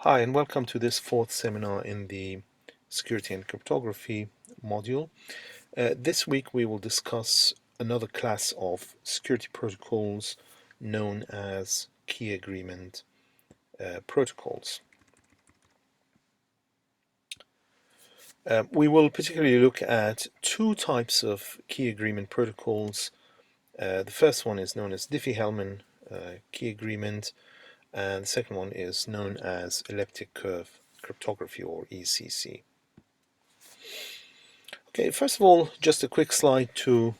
Hi, and welcome to this fourth seminar in the Security and Cryptography module. This week we will discuss another class of security protocols known as key agreement protocols. We will particularly look at two types of key agreement protocols. The first one is known as Diffie-Hellman key agreement, and the second one is known as elliptic curve cryptography, or ECC. Okay, first of all, just a quick slide to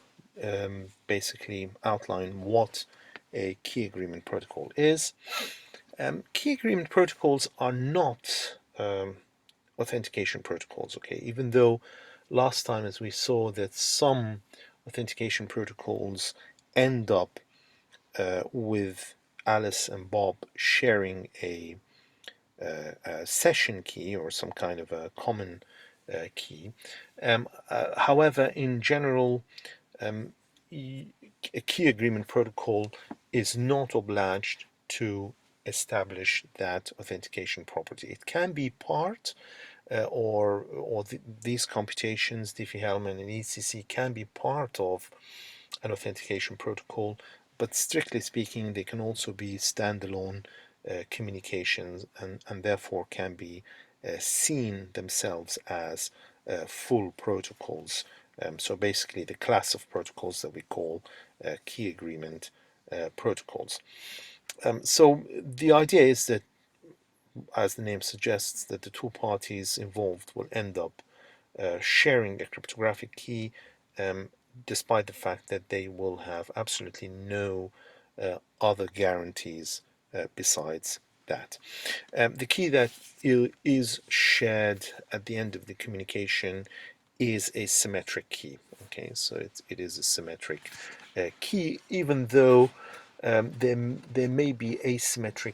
basically outline what a key agreement protocol is. Key agreement protocols are not authentication protocols, okay, even though last time, as we saw, that some authentication protocols end up with Alice and Bob sharing a session key or some kind of a common key. However, in general, a key agreement protocol is not obliged to establish that authentication property. It can be part these computations, Diffie-Hellman and ECC, can be part of an authentication protocol, but strictly speaking, they can also be standalone communications and therefore can be seen themselves as full protocols. So basically the class of protocols that we call key agreement protocols. So the idea is that, as the name suggests, that the two parties involved will end up sharing a cryptographic key, despite the fact that they will have absolutely no other guarantees besides that. The key that is shared at the end of the communication is a symmetric key. Okay, so it is a symmetric key, even though there may be asymmetric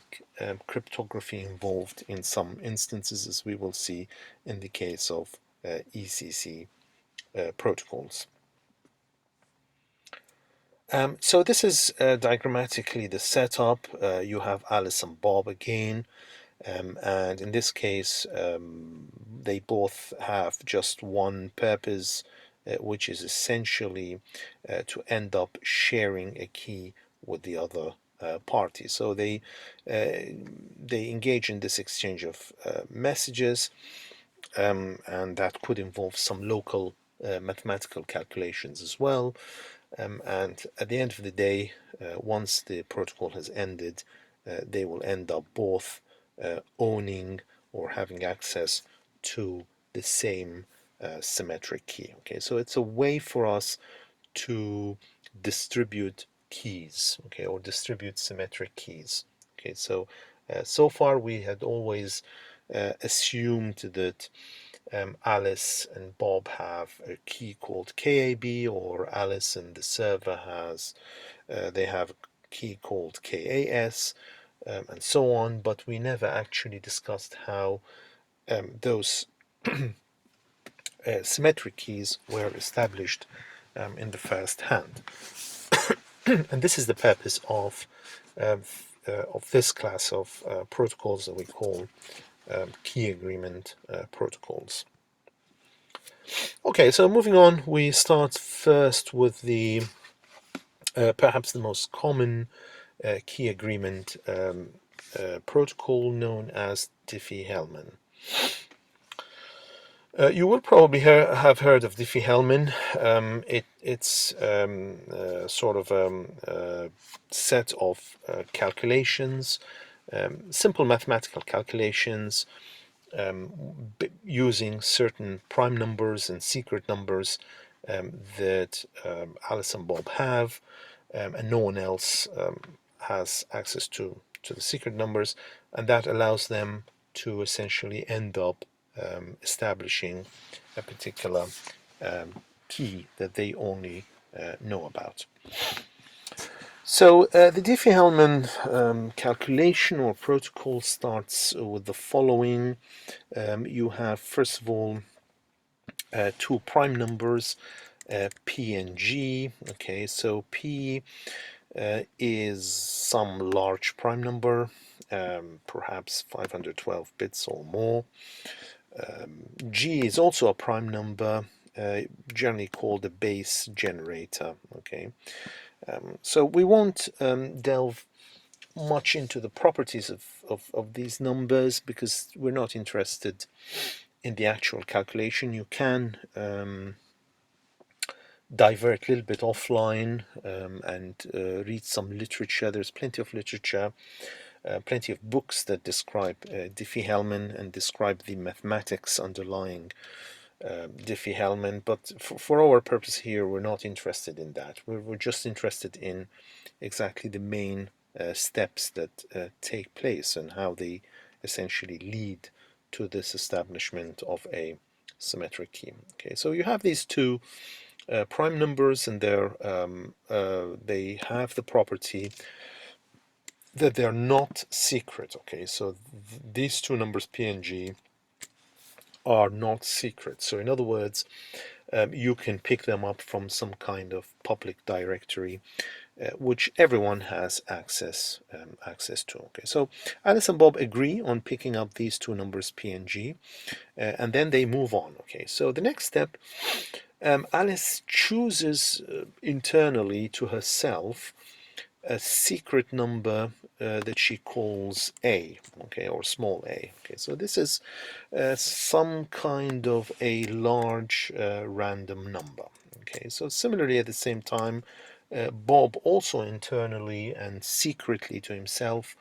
cryptography involved in some instances, as we will see in the case of ECC protocols. So this is diagrammatically the setup. You have Alice and Bob again, and in this case they both have just one purpose, which is essentially to end up sharing a key with the other party. So they engage in this exchange of messages, and that could involve some local mathematical calculations as well. And at the end of the day, once the protocol has ended, they will end up both owning or having access to the same symmetric key. Okay, so it's a way for us to distribute keys, okay, or distribute symmetric keys. Okay, so so far we had always assumed that Alice and Bob have a key called KAB, or Alice and the server they have a key called KAS, and so on, but we never actually discussed how those symmetric keys were established in the first hand. And this is the purpose of this class of protocols that we call key agreement protocols. Okay, so moving on, we start first with the perhaps the most common key agreement protocol known as Diffie-Hellman. You will probably have heard of Diffie-Hellman. It's sort of a set of calculations, simple mathematical calculations, using certain prime numbers and secret numbers that Alice and Bob have, and no one else has access to the secret numbers, and that allows them to essentially end up establishing a particular key that they only know about. So the Diffie-Hellman calculation or protocol starts with the following. You have, first of all, two prime numbers, P and G. Okay, so P is some large prime number, perhaps 512 bits or more. G is also a prime number, generally called a base generator. Okay, so we won't delve much into the properties of these numbers because we're not interested in the actual calculation. You can divert a little bit offline and read some literature. There's plenty of literature, plenty of books that describe Diffie-Hellman and describe the mathematics underlying Diffie-Hellman, but for our purpose here, we're not interested in that. We're just interested in exactly the main steps that take place and how they essentially lead to this establishment of a symmetric key. Okay, so you have these two prime numbers, and they have the property that they're not secret. Okay, so these two numbers P and G are not secret. So in other words, you can pick them up from some kind of public directory which everyone has access to. Okay, so Alice and Bob agree on picking up these two numbers P and G, and then they move on. Okay, so the next step, Alice chooses internally to herself a secret number that she calls A, okay, or small a. Okay, so this is some kind of a large random number. Okay, so similarly at the same time, Bob also internally and secretly to himself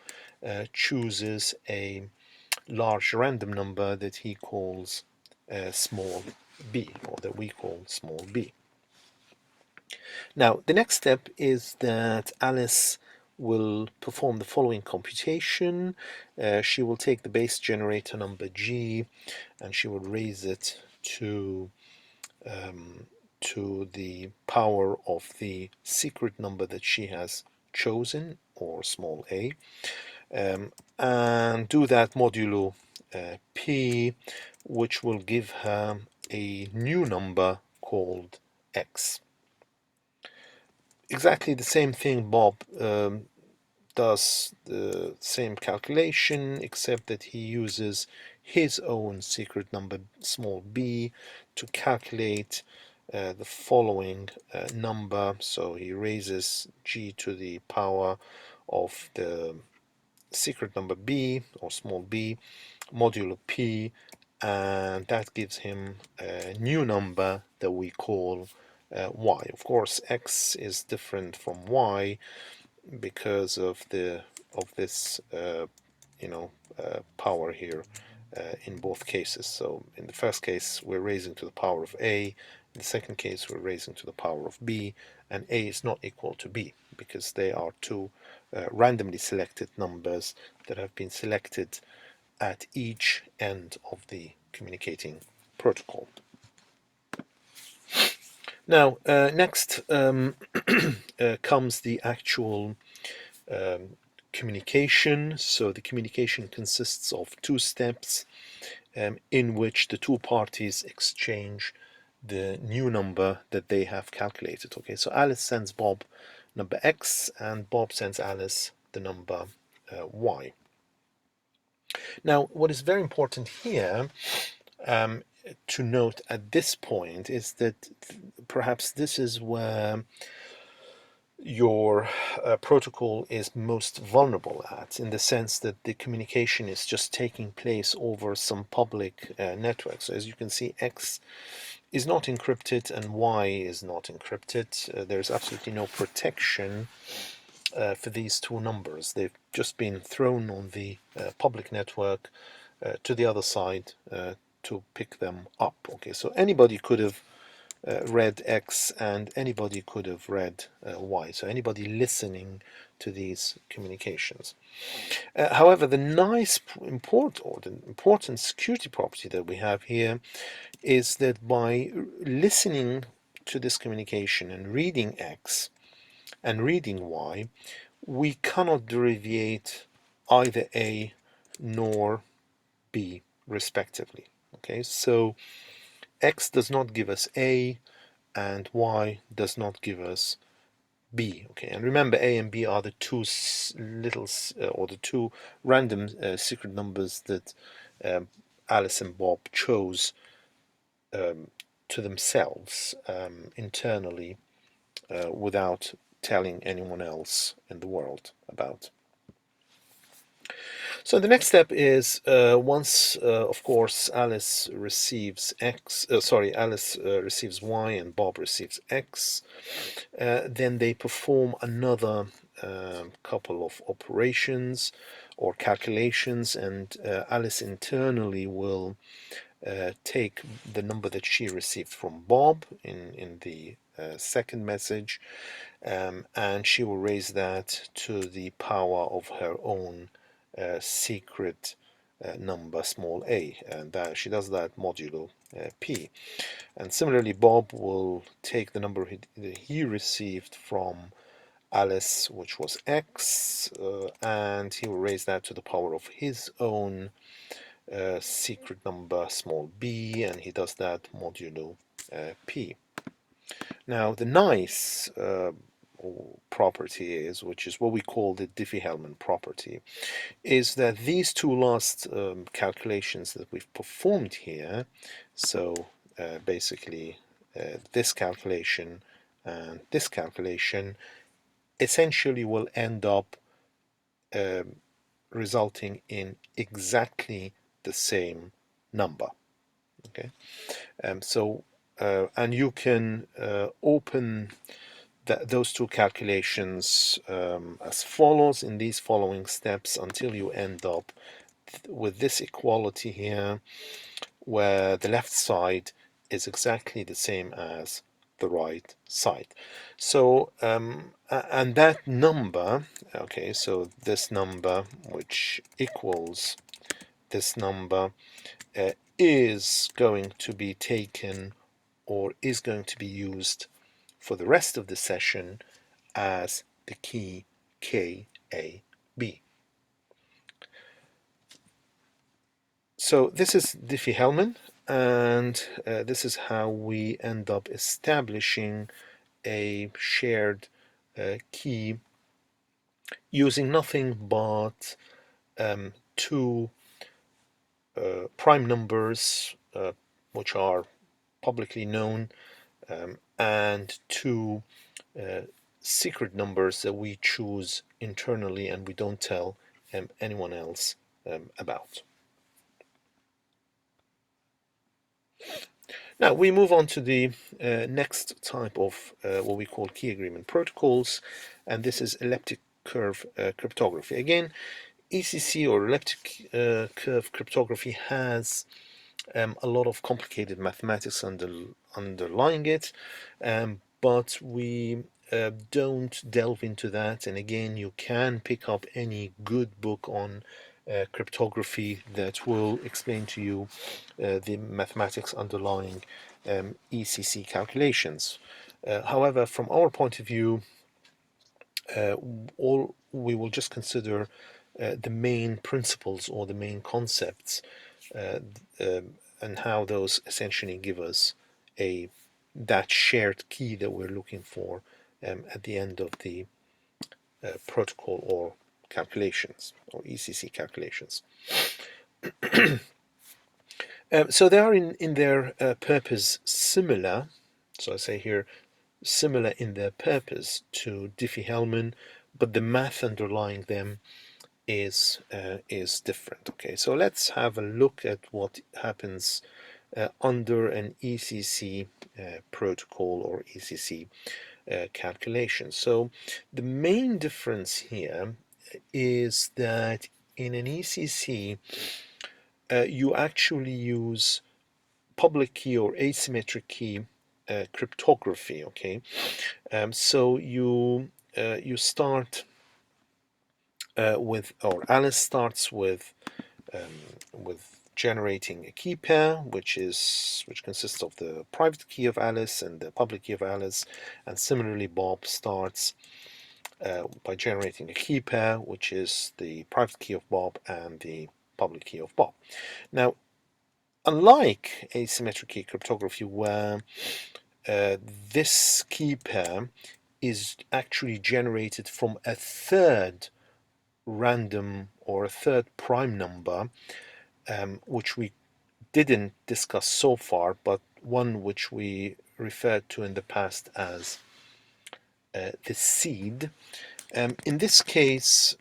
chooses a large random number that he calls small b, or that we call small b. Now, the next step is that Alice will perform the following computation. She will take the base generator number G and she will raise it to the power of the secret number that she has chosen, or small a, and do that modulo p, which will give her a new number called x. Exactly the same thing Bob does the same calculation, except that he uses his own secret number small b to calculate the following number. So he raises G to the power of the secret number b, or small b, modulo p, and that gives him a new number that we call y. Of course, x is different from y because of this power here in both cases. So in the first case, we're raising to the power of a. In the second case, we're raising to the power of b, and a is not equal to b because they are two randomly selected numbers that have been selected at each end of the communicating protocol. Now, next comes the actual communication. So the communication consists of two steps in which the two parties exchange the new number that they have calculated. Okay, so Alice sends Bob number x and Bob sends Alice the number y. Now, what is very important here to note at this point is that perhaps this is where your protocol is most vulnerable at, in the sense that the communication is just taking place over some public network. So as you can see, X is not encrypted and Y is not encrypted. There's absolutely no protection for these two numbers. They've just been thrown on the public network to the other side to pick them up. Okay, so anybody could have read X and anybody could have read Y. So anybody listening to these communications. However, the important security property that we have here is that by listening to this communication and reading X and reading Y, we cannot deviate either A nor B respectively. Okay, so X does not give us A and Y does not give us B. Okay, and remember, A and B are the two or the two random secret numbers that Alice and Bob chose to themselves internally without telling anyone else in the world about. So the next step is once, of course, Alice receives Y and Bob receives X. Then they perform another couple of operations or calculations, and Alice internally will take the number that she received from Bob in the second message, and she will raise that to the power of her own secret number small a, and that she does that modulo p. And similarly, Bob will take the number he received from Alice, which was X, and he will raise that to the power of his own secret number small b, and he does that modulo p. Now, the nice property is, which is what we call the Diffie-Hellman property, is that these two last calculations that we've performed here, so basically this calculation and this calculation, essentially will end up resulting in exactly the same number. Okay, and you can open those two calculations as follows in these following steps until you end up with this equality here, where the left side is exactly the same as the right side. So and that number, okay, so this number, which equals this number, is going to be taken or is going to be used for the rest of the session as the key KAB. So this is Diffie-Hellman, and this is how we end up establishing a shared key using nothing but two prime numbers which are publicly known, and two secret numbers that we choose internally and we don't tell anyone else about. Now we move on to the next type of what we call key agreement protocols, and this is elliptic curve cryptography. Again, ECC or elliptic curve cryptography has a lot of complicated mathematics underlying it, but we don't delve into that. And again, you can pick up any good book on cryptography that will explain to you the mathematics underlying ECC calculations. However, from our point of view, all we will just consider the main principles or the main concepts and how those essentially give us that shared key that we're looking for at the end of the protocol or calculations or ECC calculations. So they are in their purpose similar. So I say here similar in their purpose to Diffie-Hellman, but the math underlying them is different. Okay, so let's have a look at what happens under an ECC protocol or ECC calculation. So the main difference here is that in an ECC you actually use public key or asymmetric key cryptography. Okay, so you start or Alice starts with generating a key pair, which consists of the private key of Alice and the public key of Alice, and similarly Bob starts by generating a key pair, which is the private key of Bob and the public key of Bob. Now, unlike asymmetric key cryptography, where this key pair is actually generated from a third random or a third prime number, which we didn't discuss so far, but one which we referred to in the past as the seed. In this case,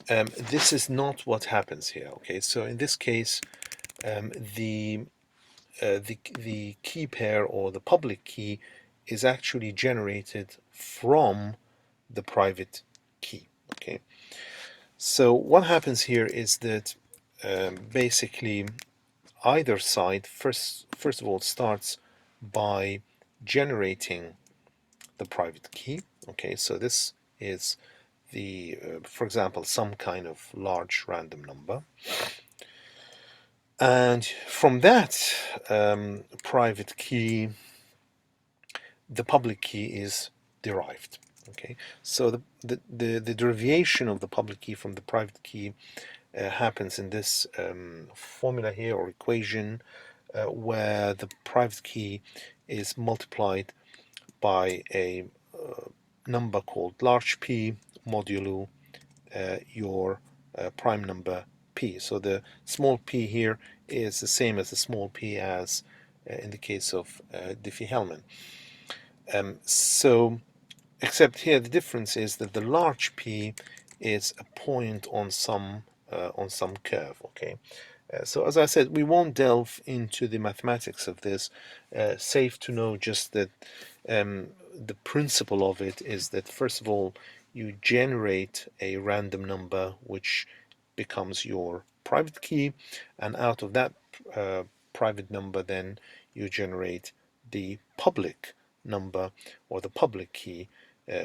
this is not what happens here. Okay, so in this case, the key pair or the public key is actually generated from the private key. Okay, so what happens here is that basically either side first of all starts by generating the private key. Okay, so this is the for example, some kind of large random number, and from that private key the public key is derived. Okay, so the derivation of the public key from the private key happens in this formula here, or equation, where the private key is multiplied by a number called large P modulo your prime number P. So the small p here is the same as the small p as in the case of Diffie-Hellman. So except here the difference is that the large P is a point on some curve. Okay, so as I said, we won't delve into the mathematics of this. Safe to know just that the principle of it is that first of all you generate a random number which becomes your private key, and out of that private number then you generate the public number or the public key,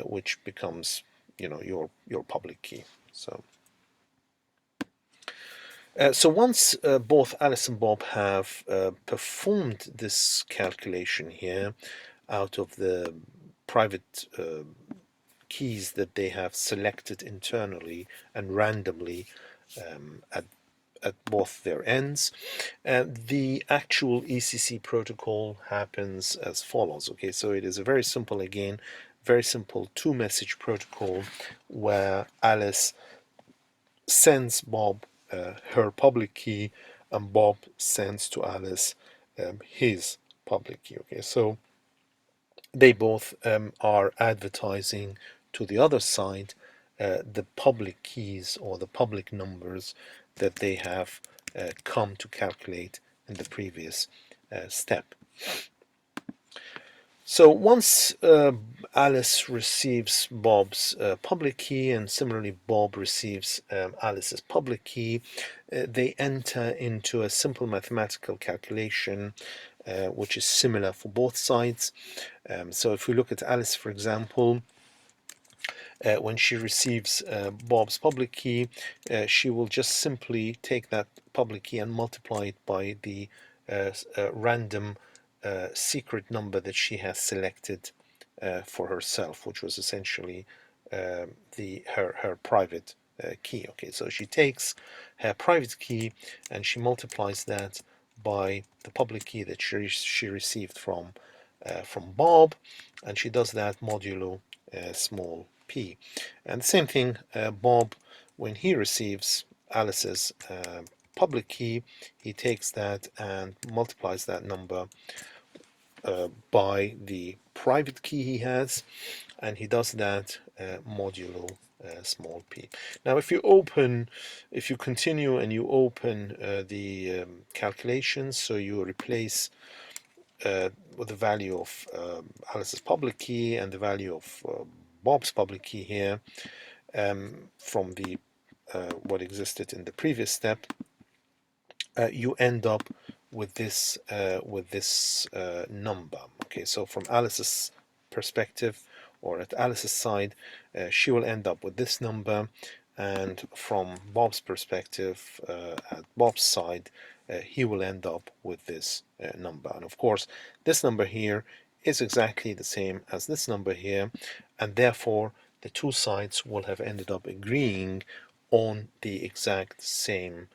which becomes your public key. So once both Alice and Bob have performed this calculation here out of the private keys that they have selected internally and randomly at both their ends, the actual ECC protocol happens as follows. Okay, so it is a very simple, again, very simple two-message protocol where Alice sends Bob her public key and Bob sends to Alice his public key. Okay, so they both are advertising to the other side the public keys or the public numbers that they have come to calculate in the previous step. So once Alice receives Bob's public key, and similarly Bob receives Alice's public key, they enter into a simple mathematical calculation which is similar for both sides. So if we look at Alice, for example, when she receives Bob's public key, she will just simply take that public key and multiply it by the random secret number that she has selected for herself, which was essentially her private key. Okay, so she takes her private key and she multiplies that by the public key that she received from Bob, and she does that modulo small p. And the same thing, Bob, when he receives Alice's public key, he takes that and multiplies that number by the private key he has, and he does that modulo small p. Now if you continue and you open the calculations, so you replace with the value of Alice's public key and the value of Bob's public key here from the what existed in the previous step, you end up with this number. Okay, so from Alice's perspective, or at Alice's side, she will end up with this number, and from Bob's perspective, at Bob's side, he will end up with this number. And of course, this number here is exactly the same as this number here, and therefore the two sides will have ended up agreeing on the exact same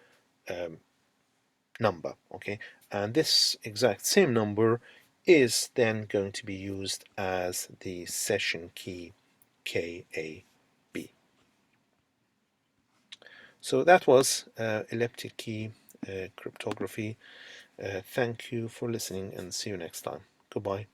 number. Okay, and this exact same number is then going to be used as the session key KAB. So that was elliptic key cryptography. Thank you for listening and see you next time. Goodbye.